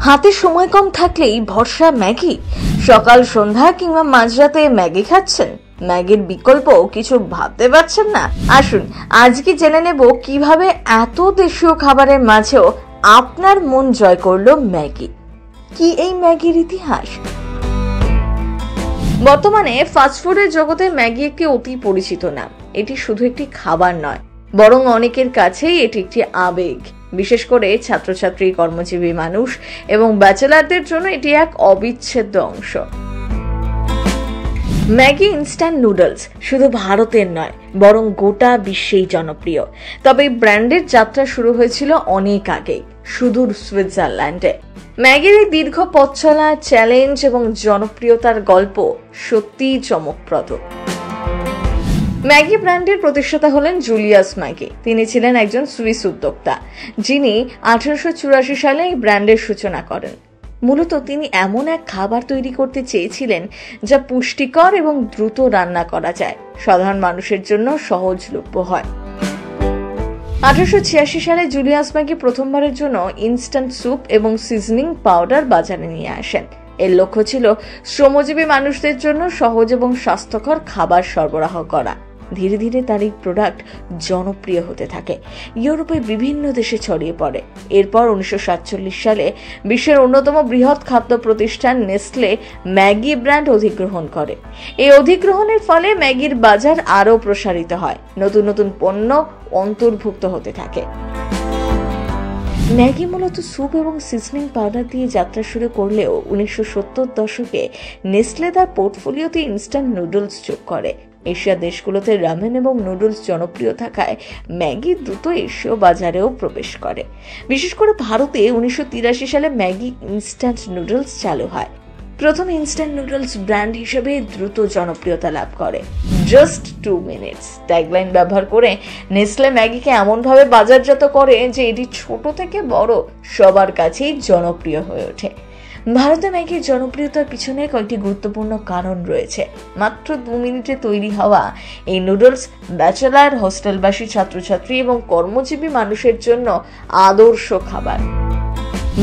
হাতে সময় কম থাকলেই ভরসা ম্যাগি। সকাল সন্ধ্যা কিংবা মাঝরাতে ম্যাগি খাচ্ছেন, ম্যাগির বিকল্প কিছু ভাবতে পারছেন না? আসুন আজকে জেনে নেব কিভাবে এত দেশীয় খাবারের মাঝেও আপনার মন জয় করলো ম্যাগি। কি এই ম্যাগির ইতিহাস? বর্তমানে ফাস্টফুডের জগতে ম্যাগি একটি অতি পরিচিত নাম। এটি শুধু একটি খাবার নয়, বরং অনেকের কাছেই এটি একটি আবেগ। বিশেষ করে ছাত্রছাত্রী, কর্মজীবী মানুষ এবং ব্যাচেলারদের জন্য এটি এক অবিচ্ছেদ্য অংশ। ম্যাগি ইনস্ট্যান্ট নুডলস শুধু ভারতের নয়, বরং গোটা বিশ্বেই জনপ্রিয়। তবে এই ব্র্যান্ডের যাত্রা শুরু হয়েছিল অনেক আগে, সুদূর সুইজারল্যান্ডে। ম্যাগির এই দীর্ঘ পথ চলা, চ্যালেঞ্জ এবং জনপ্রিয়তার গল্প সত্যিই চমকপ্রদ। ম্যাগি ব্র্যান্ডের প্রতিষ্ঠাতা হলেন জুলিয়াস ম্যাগি। তিনি ছিলেন একজন সুইস উদ্যোক্তা, যিনি 1884 সালে এই ব্র্যান্ডের সূচনা করেন। মূলত তিনি এমন এক খাবার তৈরি করতে চেয়েছিলেন যা পুষ্টিকর এবং দ্রুত রান্না করা যায়, সাধারণ মানুষের জন্য সহজলভ্য হয়। 1886 সালে জুলিয়াস ম্যাগি প্রথমবারের জন্য ইনস্ট্যান্ট স্যুপ এবং সিজনিং পাউডার বাজারে নিয়ে আসেন। এর লক্ষ্য ছিল শ্রমজীবী মানুষদের জন্য সহজ এবং স্বাস্থ্যকর খাবার সরবরাহ করা। ধীরে ধীরে তার এই প্রোডাক্ট জনপ্রিয় হতে থাকে, ইউরোপের বিভিন্ন দেশে ছড়িয়ে পড়ে। এরপর 1947 সালে বিশ্বের অন্যতম বৃহৎ খাদ্য প্রতিষ্ঠান নেসলে ম্যাগি ব্র্যান্ড অধিগ্রহণ করে। এই অধিগ্রহণের ফলে ম্যাগির বাজার আরও প্রসারিত হয়, নতুন নতুন পণ্য অন্তর্ভুক্ত হতে থাকে। ম্যাগি মূলত স্যুপ এবং সিজনিং পাউডার দিয়ে যাত্রা শুরু করলেও 1970 দশকে নেসলে তার পোর্টফোলিওতে ইনস্ট্যান্ট নুডলস যোগ করে। এশিয়া দেশগুলোতে রামেন এবং নুডলস জনপ্রিয় থাকায় ম্যাগি দ্রুত এশীয় বাজারেও প্রবেশ করে। বিশেষ করে ভারতে 1983 সালে ম্যাগি ইনস্ট্যান্ট নুডলস চালু হয়। প্রথম ইনস্ট্যান্ট নুডলস ব্র্যান্ড হিসেবে দ্রুত জনপ্রিয়তা লাভ করে। জাস্ট 2 মিনিটস ট্যাগলাইন ব্যবহার করে নেসলে ম্যাগিকে এমনভাবে বাজারজাত করে যে এটি ছোট থেকে বড় সবার কাছেই জনপ্রিয় হয়ে ওঠে। ভারতে ম্যাগির জনপ্রিয়তার পিছনে কয়েকটি গুরুত্বপূর্ণ কারণ রয়েছে। মাত্র 2 মিনিটে তৈরি হওয়া এই নুডলস ব্যাচেলার, হোস্টেলবাসী, ছাত্রছাত্রী এবং কর্মজীবী মানুষের জন্য আদর্শ খাবার।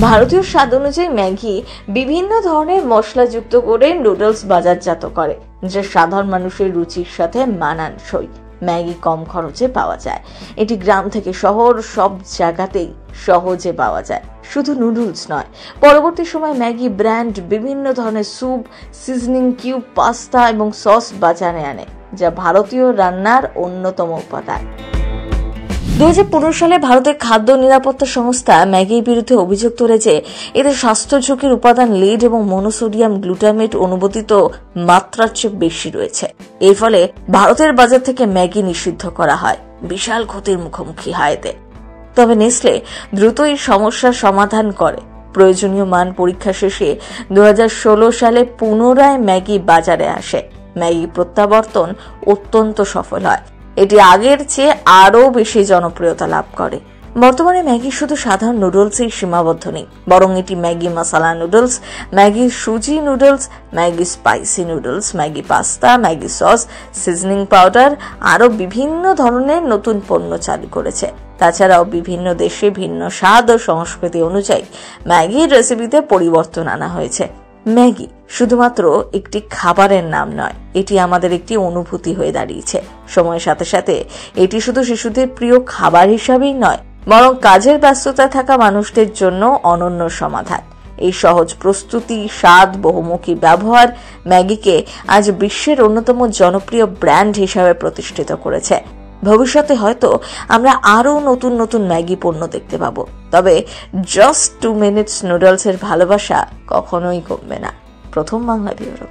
ভারতীয় স্বাদ অনুযায়ী ম্যাগি বিভিন্ন ধরনের মশলা যুক্ত করে নুডলস বাজারজাত করে, যা সাধারণ মানুষের রুচির সাথে মানানসই। ম্যাগি কম খরচে পাওয়া যায়, এটি গ্রাম থেকে শহর সব জায়গাতেই সহজে পাওয়া যায়। শুধু নুডলস নয়, পরবর্তী সময় ম্যাগি ব্র্যান্ড বিভিন্ন ধরনের স্যুপ, সিজনিং কিউব, পাস্তা এবং সস বাজারে আনে, যা ভারতীয় রান্নার অন্যতম উপাদান। 2015 সালে ভারতের খাদ্য নিরাপত্তা সংস্থা ম্যাগির বিরুদ্ধে অভিযোগ তোলে যে এতে স্বাস্থ্য ঝুঁকির উপাদান লিড এবং মনোসোডিয়াম গ্লুটামেট অনুমোদিত মাত্রার চেয়ে বেশি রয়েছে। এর ফলে ভারতের বাজার থেকে ম্যাগি নিষিদ্ধ করা হয়। বিশাল ক্ষতির মুখোমুখি হয় এতে। তবে নেসলে দ্রুত এই সমস্যার সমাধান করে। প্রয়োজনীয় মান পরীক্ষা শেষে 2016 সালে পুনরায় ম্যাগি বাজারে আসে। ম্যাগি প্রত্যাবর্তন অত্যন্ত সফল হয়। এটি আগের চেয়ে আরও বেশি জনপ্রিয়তা লাভ করে। বর্তমানে ম্যাগি শুধু সাধারণ নুডলসেই সীমাবদ্ধ নেই, বরং এটি ম্যাগি মশলা নুডলস, ম্যাগি সুজি noodles, Maggi spicy noodles, Maggi pasta, Maggi sauce, seasoning powder আরও বিভিন্ন ধরনের নতুন পণ্য চালু করেছে। তাছাড়াও বিভিন্ন দেশে ভিন্ন স্বাদ ও সংস্কৃতি অনুযায়ী ম্যাগির রেসিপিতে পরিবর্তন আনা হয়েছে। ম্যাগি শুধুমাত্র একটি খাবারের নাম নয়, এটি আমাদের একটি অনুভূতি হয়ে দাঁড়িয়েছে। সময়ের সাথে সাথে এটি শুধু শিশুদের প্রিয় খাবার হিসাবেই নয়, বরং কাজের ব্যস্ততায় থাকা মানুষদের জন্য অনন্য সমাধান। এই সহজ প্রস্তুতি, স্বাদ, বহুমুখী ব্যবহার ম্যাগিকে আজ বিশ্বের অন্যতম জনপ্রিয় ব্র্যান্ড হিসাবে প্রতিষ্ঠিত করেছে। ভবিষ্যতে হয়তো আমরা আরও নতুন নতুন ম্যাগি পণ্য দেখতে পাবো, তবে জাস্ট 2 মিনিটস নুডলসের ভালোবাসা কখনোই কমবে না। প্রথম বাংলা ব্যুরো।